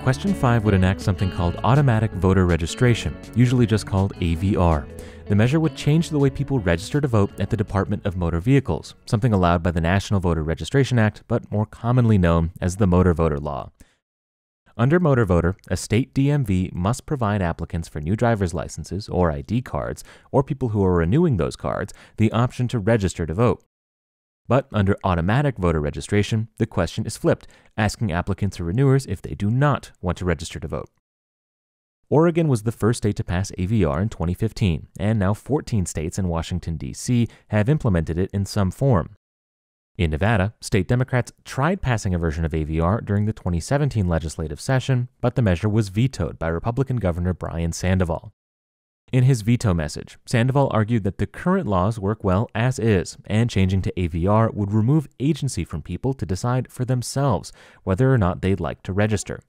Question 5 would enact something called automatic voter registration, usually just called AVR. The measure would change the way people register to vote at the Department of Motor Vehicles, something allowed by the National Voter Registration Act, but more commonly known as the Motor Voter Law. Under Motor Voter, a state DMV must provide applicants for new driver's licenses or ID cards, or people who are renewing those cards, the option to register to vote. But under automatic voter registration, the question is flipped, asking applicants or renewers if they do not want to register to vote. Oregon was the first state to pass AVR in 2015, and now 14 states and Washington, D.C. have implemented it in some form. In Nevada, state Democrats tried passing a version of AVR during the 2017 legislative session, but the measure was vetoed by Republican Governor Brian Sandoval. In his veto message, Sandoval argued that the current laws work well as is, and changing to AVR would remove agency from people to decide for themselves whether or not they'd like to register.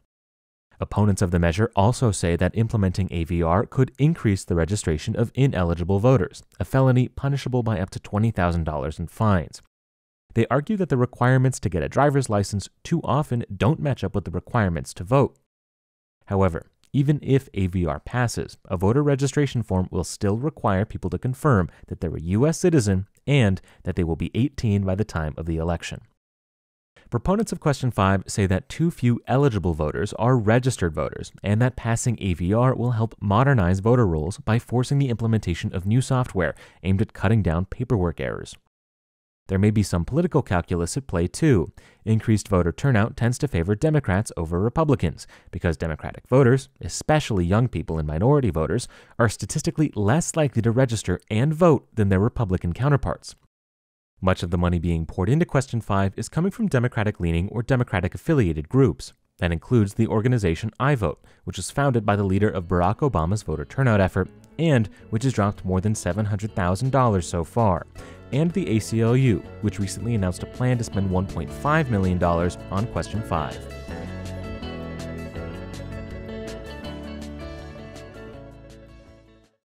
Opponents of the measure also say that implementing AVR could increase the registration of ineligible voters, a felony punishable by up to $20,000 in fines. They argue that the requirements to get a driver's license too often don't match up with the requirements to vote. However, even if AVR passes, a voter registration form will still require people to confirm that they're a U.S. citizen and that they will be 18 by the time of the election. Proponents of Question 5 say that too few eligible voters are registered voters, and that passing AVR will help modernize voter rolls by forcing the implementation of new software aimed at cutting down paperwork errors. There may be some political calculus at play too. Increased voter turnout tends to favor Democrats over Republicans, because Democratic voters, especially young people and minority voters, are statistically less likely to register and vote than their Republican counterparts. Much of the money being poured into Question 5 is coming from Democratic-leaning or Democratic-affiliated groups. That includes the organization iVote, which was founded by the leader of Barack Obama's voter turnout effort, and which has dropped more than $700,000 so far, and the ACLU, which recently announced a plan to spend $1.5 million on Question 5.